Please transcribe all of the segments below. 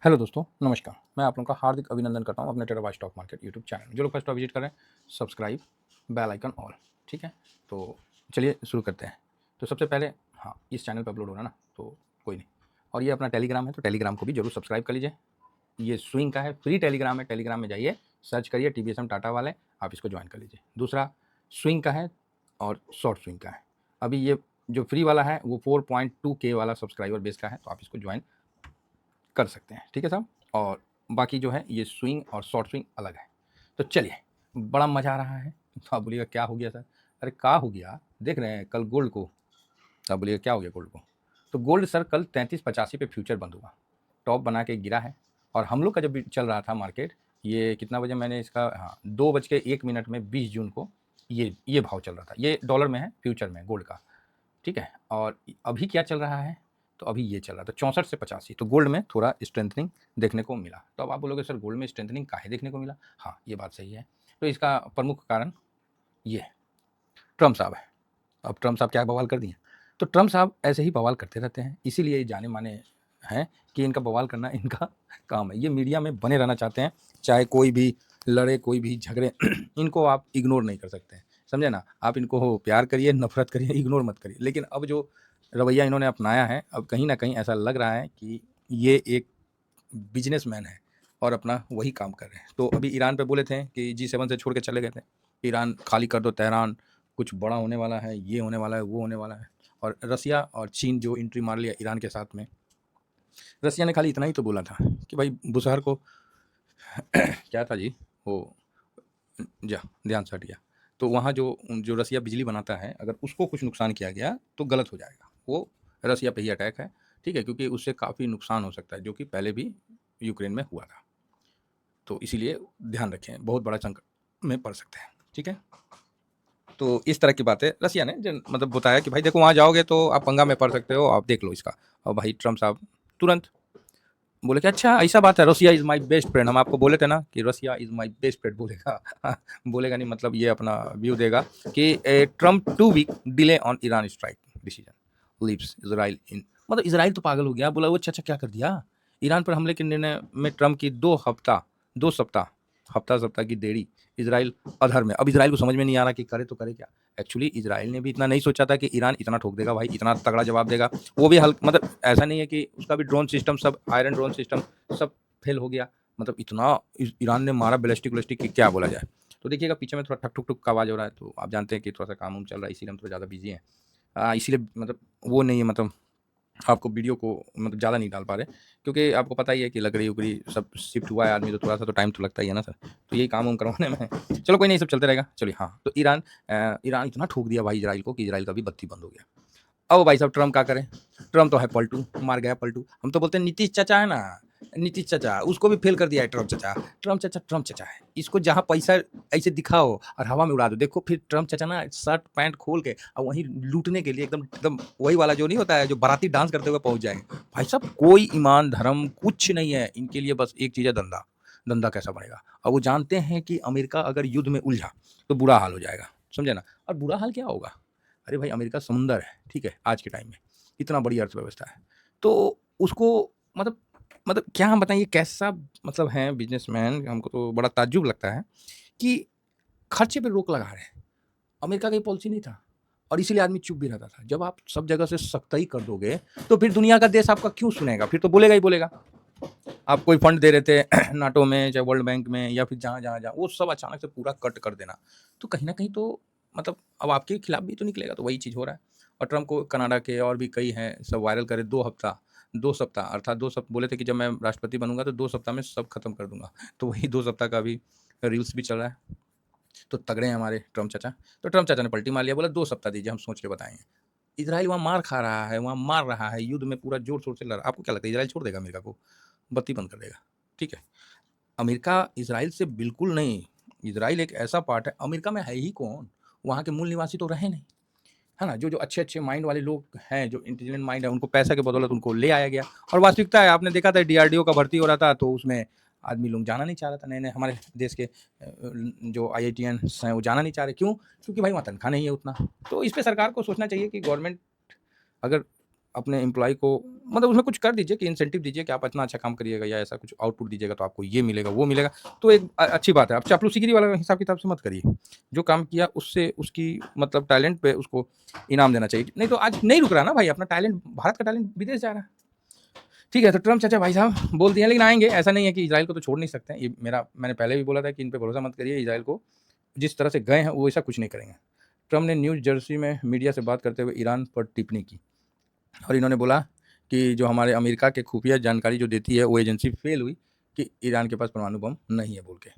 Hello दोस्तों, नमस्कार। मैं आप लोगों का हार्दिक अभिनंदन करता हूँ अपने टेराबाई स्टॉक मार्केट यूट्यूब चैनल में। जो लोग फर्स्ट विजिट कर रहे हैं, सब्सक्राइब, बेल आइकन ऑल, ठीक है। तो चलिए शुरू करते हैं। तो सबसे पहले हाँ, इस चैनल पर अपलोड हो रहा है ना, तो कोई नहीं। और ये अपना टेलीग्राम है, तो टेलीग्राम को भी जरूर सब्सक्राइब कर लीजिए। ये स्विंग का है, फ्री टेलीग्राम है। टेलीग्राम में जाइए, सर्च करिए TBSM टाटा वाले, आप इसको ज्वाइन कर लीजिए। दूसरा स्विंग का है और शॉर्ट स्विंग का है। अभी ये जो फ्री वाला है वो 4.2K वाला सब्सक्राइबर बेस का है, तो आप इसको ज्वाइन कर सकते हैं, ठीक है साहब। और बाकी जो है ये स्विंग और शॉर्ट स्विंग अलग है। तो चलिए, बड़ा मज़ा आ रहा है। तो आप बोलिएगा क्या हो गया सर? अरे क्या हो गया, देख रहे हैं कल गोल्ड को। आप बोलिएगा क्या हो गया गोल्ड को? तो गोल्ड सर कल 3385 पे फ्यूचर बंद हुआ, टॉप बना के गिरा है। और हम लोग का जब चल रहा था मार्केट, ये कितना बजे मैंने इसका, हाँ 2:01 में 20 जून को ये भाव चल रहा था। ये डॉलर में है, फ्यूचर में गोल्ड का, ठीक है। और अभी क्या चल रहा है? तो अभी ये चल रहा था 64 से 85। तो गोल्ड में थोड़ा स्ट्रेंथनिंग देखने को मिला। तो अब आप बोलोगे सर गोल्ड में स्ट्रेंथनिंग काहे देखने को मिला? हाँ, ये बात सही है। तो इसका प्रमुख कारण ये ट्रम्प साहब है। अब ट्रम्प साहब क्या बवाल कर दिए? तो ट्रम्प साहब ऐसे ही बवाल करते रहते हैं, इसीलिए जाने माने हैं कि इनका बवाल करना इनका काम है। ये मीडिया में बने रहना चाहते हैं, चाहे कोई भी लड़े, कोई भी झगड़े इनको आप इग्नोर नहीं कर सकते हैं, समझे ना। आप इनको प्यार करिए, नफरत करिए, इग्नोर मत करिए। लेकिन अब जो रवैया इन्होंने अपनाया है, अब कहीं ना कहीं ऐसा लग रहा है कि ये एक बिजनेसमैन है और अपना वही काम कर रहे हैं। तो अभी ईरान पे बोले थे कि G7 से छोड़ के चले गए थे, ईरान खाली कर दो तेहरान, कुछ बड़ा होने वाला है, ये होने वाला है, वो होने वाला है। और रसिया और चीन जो एंट्री मार लिया ईरान के साथ में, रसिया ने खाली इतना ही तो बोला था कि भाई बुशहर को क्या था जी वो, जा ध्यान से हट गया। तो वहाँ जो जो रसिया बिजली बनाता है, अगर उसको कुछ नुकसान किया गया तो गलत हो जाएगा। वो रसिया पे ही अटैक है, ठीक है, क्योंकि उससे काफ़ी नुकसान हो सकता है, जो कि पहले भी यूक्रेन में हुआ था। तो इसीलिए ध्यान रखें, बहुत बड़ा संकट में पड़ सकते हैं, ठीक है। तो इस तरह की बातें रसिया ने मतलब बताया कि भाई देखो वहाँ जाओगे तो आप पंगा में पड़ सकते हो, आप देख लो इसका। और भाई ट्रम्प साहब तुरंत बोले कि अच्छा ऐसा बात है, Russia is my best friend. हम आपको बोले थे ना कि Russia is my best friend, बोलेगा बोलेगा नहीं, मतलब ये अपना व्यू देगा कि Trump 2 week delay on Iran strike decision leaves Israel in. मतलब इजराइल तो पागल हो गया, बोला वो अच्छा अच्छा क्या कर दिया। ईरान पर हमले के निर्णय में ट्रम्प की 2 सप्ताह हफ्ता सप्ताह की देरी, इसराइल अधर में। अब इसराइल को समझ में नहीं आ रहा कि करे तो करे क्या। एक्चुअली इसराइल ने भी इतना नहीं सोचा था कि ईरान इतना ठोक देगा भाई, इतना तगड़ा जवाब देगा। वो भी हल्का, मतलब ऐसा नहीं है कि उसका भी ड्रोन सिस्टम सब, आयरन ड्रोन सिस्टम सब फेल हो गया। मतलब इतना ईरान ने मारा बैलिस्टिक वैलिस्टिक कि क्या बोला जाए। तो देखिएगा पीछे में थोड़ा ठक ठुक ठुक का आवाज़ हो रहा है, तो आप जानते हैं कि थोड़ा सा काम चल रहा है, इसीलिए हम थोड़ा ज़्यादा बिजी हैं। इसीलिए मतलब वो नहीं है, मतलब आपको वीडियो को मतलब ज़्यादा नहीं डाल पा रहे, क्योंकि आपको पता ही है कि लकड़ी उकड़ी सब शिफ्ट हुआ है आदमी, तो थोड़ा सा तो टाइम तो लगता ही है ना सर। तो यही काम उम करवाने में चलो कोई नहीं, सब चलते रहेगा। चलिए हाँ, तो ईरान इतना ठोक दिया भाई इसराइल को कि इसराइल का भी बत्ती बंद हो गया। अब भाई साहब ट्रम्प क्या करें? ट्रम्प तो है पलटू, मार गया पलटू। हम तो बोलते हैं नीतीश चाचा है ना, नीतीश चाचा, उसको भी फेल कर दिया है ट्रम्प चाचा। ट्रम्प चाचा है, इसको जहाँ पैसा ऐसे दिखाओ और हवा में उड़ा दो, देखो फिर ट्रम्प चाचा ना शर्ट पैंट खोल के और वहीं लूटने के लिए एकदम एकदम वही वाला जो नहीं होता है, जो बाराती डांस करते हुए पहुंच जाएंगे। भाई साहब कोई ईमान धर्म कुछ नहीं है इनके लिए, बस एक चीज़ है धंधा। धंधा कैसा बढ़ेगा? और वो जानते हैं कि अमेरिका अगर युद्ध में उलझा तो बुरा हाल हो जाएगा, समझे ना। और बुरा हाल क्या होगा? अरे भाई अमेरिका समुंदर है, ठीक है, आज के टाइम में इतना बड़ी अर्थव्यवस्था है, तो उसको मतलब क्या हम बताएं ये कैसा मतलब है बिजनेसमैन, हमको तो बड़ा ताज्जुब लगता है कि खर्चे पे रोक लगा रहे हैं। अमेरिका का ये पॉलिसी नहीं था, और इसीलिए आदमी चुप भी रहता था। जब आप सब जगह से सख्ताई कर दोगे तो फिर दुनिया का देश आपका क्यों सुनेगा? फिर तो बोलेगा ही बोलेगा। आप कोई फंड दे रहे थे नाटो में, चाहे वर्ल्ड बैंक में, या फिर जहाँ जहाँ जहाँ, वो सब अचानक से पूरा कट कर देना, तो कहीं ना कहीं तो मतलब अब आपके खिलाफ भी तो निकलेगा। तो वही चीज़ हो रहा है। और ट्रम्प को कनाडा के और भी कई हैं सब वायरल करे, 2 सप्ताह अर्थात 2 सप्ताह बोले थे कि जब मैं राष्ट्रपति बनूंगा तो 2 सप्ताह में सब खत्म कर दूंगा। तो वही 2 सप्ताह का अभी रील्स भी चल रहा है। तो तगड़े हैं हमारे ट्रम्प चाचा। तो ट्रम्प चाचा ने पलटी मार लिया, बोला 2 सप्ताह दीजिए, हम सोच के बताएंगे। इसराइल वहाँ मार खा रहा है, वहाँ मार रहा है, युद्ध में पूरा जोर शोर से लड़ रहा। आपको क्या लगता है इसराइल छोड़ देगा अमेरिका को? बत्ती बंद कर देगा, ठीक है। अमेरिका इसराइल से बिल्कुल नहीं, इसराइल एक ऐसा पार्ट है, अमेरिका में है ही कौन? वहाँ के मूल निवासी तो रहे नहीं, है ना। जो जो अच्छे अच्छे माइंड वाले लोग हैं, जो इंटेलिजेंट माइंड है, उनको पैसा के बदौलत उनको ले आया गया। और वास्तविकता है, आपने देखा था DRDO का भर्ती हो रहा था, तो उसमें आदमी लोग जाना नहीं चाह रहा था। नए नए हमारे देश के जो IITians हैं वो जाना नहीं चाह रहे, क्यों? क्योंकि भाई वहाँ तनख्वाह नहीं है उतना। तो इस पर सरकार को सोचना चाहिए कि गवर्नमेंट अगर अपने एम्प्लॉय को मतलब उसमें कुछ कर दीजिए कि इंसेंटिव दीजिए कि आप इतना अच्छा काम करिएगा या ऐसा कुछ आउटपुट दीजिएगा तो आपको ये मिलेगा, वो मिलेगा, तो एक अच्छी बात है। आप चापलूसीगिरी वाला हिसाब किताब से मत करिए। जो काम किया उससे उसकी मतलब टैलेंट पे उसको इनाम देना चाहिए। नहीं तो आज नहीं रुक रहा ना भाई, अपना टैलेंट, भारत का टैलेंट विदेश जा रहा है। ठीक है, तो ट्रम्प चाचा भाई साहब बोल दिए हैं, लेकिन आएँगे, ऐसा नहीं है कि इज़राइल को तो छोड़ नहीं सकते हैं। ये मैंने पहले भी बोला था कि इन पे भरोसा मत करिए, इज़राइल को जिस तरह से गए हैं वो ऐसा कुछ नहीं करेंगे। ट्रम्प ने न्यू जर्सी में मीडिया से बात करते हुए ईरान पर टिप्पणी की और इन्होंने बोला कि जो हमारे अमेरिका के खुफिया जानकारी जो देती है वो एजेंसी फेल हुई कि ईरान के पास परमाणु बम नहीं है बोल के,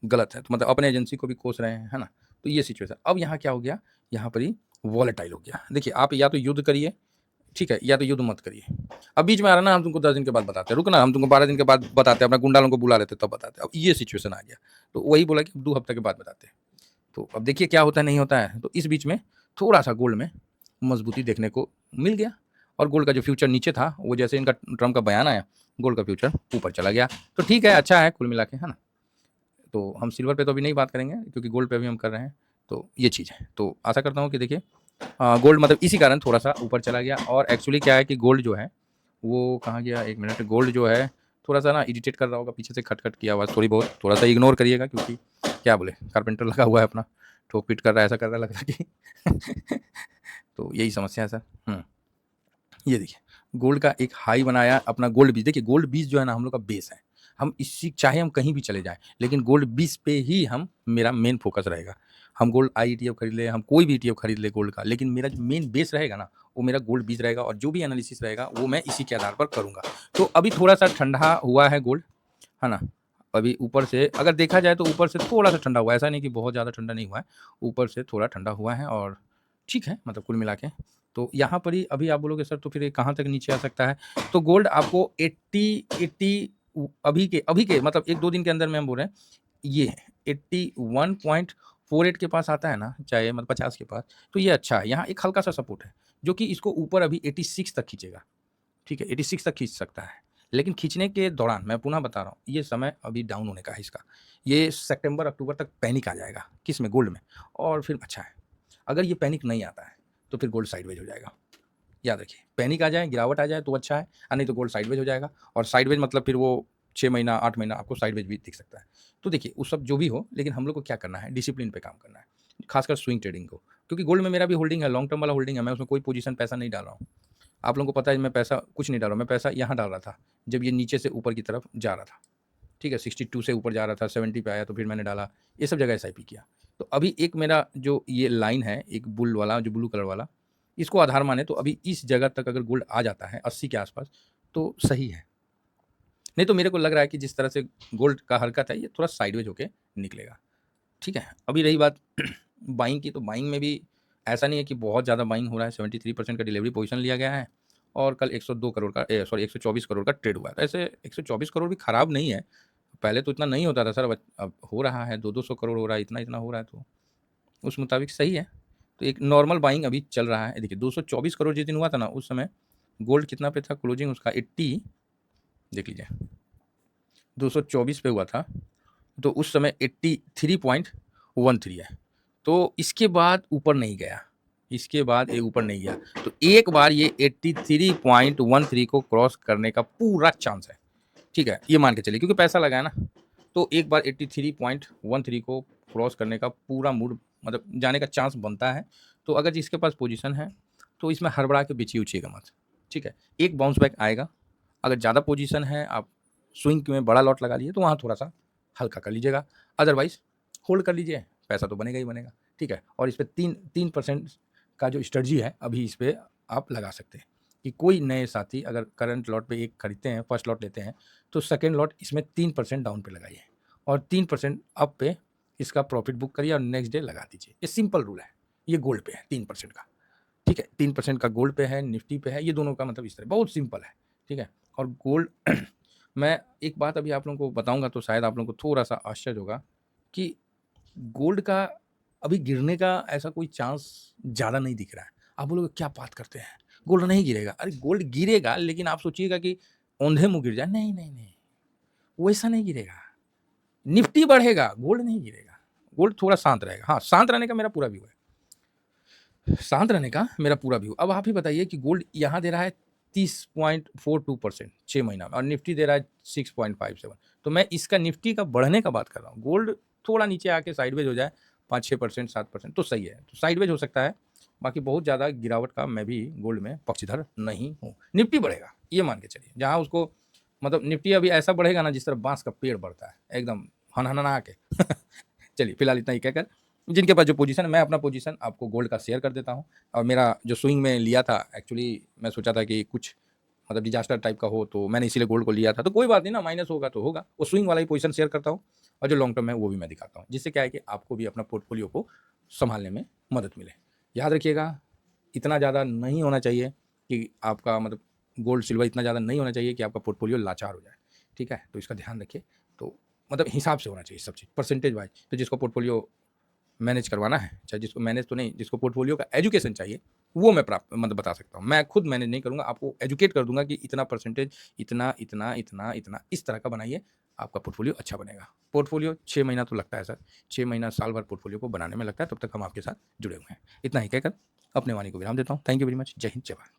गलत है। तो मतलब अपने एजेंसी को भी कोस रहे हैं, है ना? तो ये सिचुएशन अब यहाँ क्या हो गया, यहाँ पर ही वॉलेटाइल हो गया। देखिए, आप या तो युद्ध करिए, ठीक है, या तो युद्ध मत करिए। अब बीच में आ रहा ना, हम तुमको 10 दिन के बाद बताते हैं, रुकना, हम तुमको 12 दिन के बाद बताते हैं, अपना गुंडा लोगों को बुला लेते तब बताते हैं। अब ये सिचुएशन आ गया, तो वही बोला कि 2 हफ्ते के बाद बताते हैं। तो अब देखिए क्या होता है, नहीं होता है। तो इस बीच में थोड़ा सा गोल्ड में मजबूती देखने को मिल गया और गोल्ड का जो फ्यूचर नीचे था, वो जैसे इनका ट्रम्प का बयान आया, गोल्ड का फ्यूचर ऊपर चला गया। तो ठीक है, अच्छा है कुल मिला के, है ना? तो हम सिल्वर पे तो अभी नहीं बात करेंगे क्योंकि गोल्ड पे अभी हम कर रहे हैं। तो ये चीज़ है, तो आशा करता हूँ कि देखिए गोल्ड मतलब इसी कारण थोड़ा सा ऊपर चला गया। और एक्चुअली क्या है कि गोल्ड जो है वो कहाँ गया, एक मिनट, गोल्ड जो है थोड़ा सा ना इरिटेट कर रहा होगा, पीछे से खटखट की आवाज़ थोड़ी बहुत, थोड़ा सा इग्नोर करिएगा क्योंकि क्या बोले, कारपेंटर लगा हुआ है अपना, ठोक पीट कर रहा है, ऐसा कर रहा है, लग रहा है कि तो यही समस्या है सर। ये देखिए गोल्ड का एक हाई बनाया अपना गोल्ड बीज। देखिए गोल्ड बीज जो है ना हम लोग का बेस है, हम इसी चाहे हम कहीं भी चले जाएं, लेकिन गोल्ड बीज पे ही हम मेरा मेन फोकस रहेगा। हम गोल्ड आई ETF खरीद ले, हम कोई भी ETF खरीद ले गोल्ड का, लेकिन मेरा जो मेन बेस रहेगा ना वो मेरा गोल्ड बीज रहेगा और जो भी एनालिसिस रहेगा वो मैं इसी के आधार पर करूँगा। तो अभी थोड़ा सा ठंडा हुआ है गोल्ड, है ना? अभी ऊपर से अगर देखा जाए तो ऊपर से थोड़ा सा ठंडा हुआ है, ऐसा नहीं कि बहुत ज़्यादा ठंडा नहीं हुआ है, ऊपर से थोड़ा ठंडा हुआ है और ठीक है, मतलब कुल मिला के। तो यहाँ पर ही अभी आप बोलोगे सर तो फिर ये कहाँ तक नीचे आ सकता है? तो गोल्ड आपको 80 अभी के मतलब 1-2 दिन के अंदर में हम बोल रहे हैं, ये 81.48 के पास आता है ना, चाहे मतलब 50 के पास, तो ये अच्छा है। यहाँ एक हल्का-सा सपोर्ट है, जो कि इसको ऊपर अभी 86 तक खींचेगा, ठीक है? 86 तक खींच सकता है। लेकिन खींचने के दौरान मैं पुनः बता रहा हूँ, ये समय अभी डाउन होने का है इसका। ये सितंबर-अक्टूबर तक पैनिक आ जाएगा, किसमें? गोल्ड में, और फिर अच्छा है। अगर ये पैनिक नहीं आता है, तो फिर गोल्ड साइडवेज हो जाएगा। याद रखिए, पैनिक आ जाए, गिरावट आ जाए तो अच्छा है, नहीं तो गोल्ड साइडवेज हो जाएगा और साइडवेज मतलब फिर वो 6 महीना, 8 महीना आपको साइडवेज भी दिख सकता है। तो देखिए, वो सब जो भी हो, लेकिन हम लोग को क्या करना है, डिसिप्लिन पे काम करना है, खासकर स्विंग ट्रेडिंग को। क्योंकि गोल्ड में मेरा भी होल्डिंग है, लॉन्ग टर्म वाला होल्डिंग है, मैं उसमें कोई पोजीशन पैसा नहीं डाल रहा हूँ। आप लोगों को पता है मैं पैसा कुछ नहीं डाल रहा हूँ, मैं पैसा यहाँ डाल रहा था, जब ये नीचे से ऊपर की तरफ जा रहा था, ठीक है? 62 से ऊपर जा रहा था, 70 पे आया तो फिर मैंने डाला, ये सब जगह एसआईपी किया। तो अभी एक मेरा जो ये लाइन है, एक बुल वाला जो ब्लू कलर वाला, इसको आधार माने तो अभी इस जगह तक अगर गोल्ड आ जाता है 80 के आसपास तो सही है। नहीं तो मेरे को लग रहा है कि जिस तरह से गोल्ड का हरकत है ये थोड़ा साइडवेज होके निकलेगा, ठीक है? अभी रही बात बाइंग की, तो बाइंग में भी ऐसा नहीं है कि बहुत ज़्यादा बाइंग हो रहा है, 73% का डिलीवरी पोजीशन लिया गया है और कल 102 करोड़ का सॉरी 124 करोड़ का ट्रेड हुआ है। तो ऐसे 124 करोड़ भी खराब नहीं है, पहले तो इतना नहीं होता था सर, अब हो रहा है, 200-200 करोड़ हो रहा है, इतना-इतना हो रहा है, तो उस मुताबिक सही है। तो एक नॉर्मल बाइंग अभी चल रहा है। देखिए 224 करोड़ जिस दिन हुआ था ना, उस समय गोल्ड कितना पे था क्लोजिंग उसका, 80, देख लीजिए 224 पे हुआ था, तो उस समय 83.13 है। तो इसके बाद ऊपर नहीं गया, इसके बाद ये ऊपर नहीं गया, तो एक बार ये 83.13 को क्रॉस करने का पूरा चांस है, ठीक है? ये मान के चलिए क्योंकि पैसा लगा है ना, तो एक बार 83.13 को क्रॉस करने का पूरा मूड मतलब जाने का चांस बनता है। तो अगर जिसके पास पोजीशन है, तो इसमें हड़बड़ा के बिछिए-उछिएगा मत, ठीक है? एक बाउंस बैक आएगा, अगर ज़्यादा पोजीशन है, आप स्विंग में बड़ा लॉट लगा लिए, तो वहाँ थोड़ा-सा हल्का कर लीजिएगा, अदरवाइज़ होल्ड कर लीजिए, पैसा तो बनेगा ही बनेगा, ठीक है? और इस पे 3% का जो स्ट्रैटेजी है, अभी इस पे आप लगा सकते हैं कि कोई नए साथी अगर करंट लॉट पे एक खरीदते हैं, फर्स्ट लॉट लेते हैं, तो सेकंड लॉट इसमें 3% डाउन पे लगाइए और 3% अप पे इसका प्रॉफिट बुक करिए और नेक्स्ट डे लगा दीजिए। ये सिंपल रूल है, ये गोल्ड पे है 3% का, ठीक है? 3% का गोल्ड पे है, निफ्टी पे है, ये दोनों का मतलब इस तरह बहुत सिंपल है, ठीक है? और गोल्ड मैं एक बात अभी आप लोगों को बताऊँगा तो शायद आप लोगों को थोड़ा-सा आश्चर्य होगा कि गोल्ड का अभी गिरने का ऐसा कोई चांस ज़्यादा नहीं दिख रहा है। आप बोलोगे क्या बात करते हैं? गोल्ड नहीं गिरेगा। अरे गोल्ड गिरेगा, लेकिन आप सोचिएगा कि औंधे मुँह गिर जाए, नहीं, नहीं, नहीं, वैसा नहीं गिरेगा। निफ्टी बढ़ेगा, गोल्ड नहीं गिरेगा। गोल्ड थोड़ा शांत रहेगा। हाँ, शांत रहने का मेरा पूरा व्यू है। शांत रहने का मेरा पूरा व्यू। अब आप ही बताइए कि गोल्ड यहाँ दे रहा है 30.42% 6 महीना में, और निफ्टी दे रहा है 6.57। तो मैं इसका निफ्टी का बढ़ने का बात कर रहा हूँ। गोल्ड थोड़ा नीचे आके साइडवेज हो जाए 5-6%, 7% तो सही है, तो साइडवेज हो सकता है। बाकी बहुत ज़्यादा गिरावट का मैं भी गोल्ड में पक्षधर नहीं हूँ। निफ्टी बढ़ेगा, ये मान के चलिए, जहाँ उसको मतलब निफ्टी अभी ऐसा बढ़ेगा ना जिस तरह बांस का पेड़ बढ़ता है, एकदम हनहना के चलिए फिलहाल इतना ही कहकर, जिनके पास जो पोजीशन है, मैं अपना पोजीशन आपको गोल्ड का शेयर कर देता हूँ। और मेरा जो स्विंग में लिया था, एक्चुअली मैं सोचा था कि कुछ मतलब डिजास्टर टाइप का हो, तो मैंने इसीलिए गोल्ड को लिया था। तो कोई बात नहीं ना, माइनस होगा तो होगा, वो स्विंग वाला ही पोजीशन शेयर करता हूँ, और जो लॉन्ग टर्म है वो भी मैं दिखाता हूँ, जिससे क्या है कि आपको भी अपना पोर्टफोलियो को संभालने में मदद मिले। याद रखिएगा, इतना ज़्यादा नहीं होना चाहिए कि आपका मतलब गोल्ड सिल्वर इतना ज़्यादा नहीं होना चाहिए कि आपका पोर्टफोलियो लाचार हो जाए, ठीक है। तो इसका ध्यान रखिए। तो मतलब हिसाब से होना चाहिए सब चीज़, परसेंटेज वाइज। तो जिसको पोर्टफोलियो मैनेज करवाना है, चाहे जिसको मैनेज तो नहीं, जिसको पोर्टफोलियो का एजुकेशन चाहिए, वो मैं प्राप्त मतलब बता सकता हूँ। मैं खुद मैनेज नहीं करूँगा, आपको एजुकेट कर दूंगा कि इतना परसेंटेज, इतना इतना इतना इतना इस तरह का बनाइए, आपका पोर्टफोलियो अच्छा बनेगा। पोर्टफोलियो 6 महीना तो लगता है सर, 6 महीना साल भर पोर्टफोलियो को बनाने में लगता है, तब तक हम आपके साथ जुड़े हुए हैं। इतना ही कहकर अपने वाणी को विराम देता हूँ। Thank you very much. जय हिंद, जय भारत।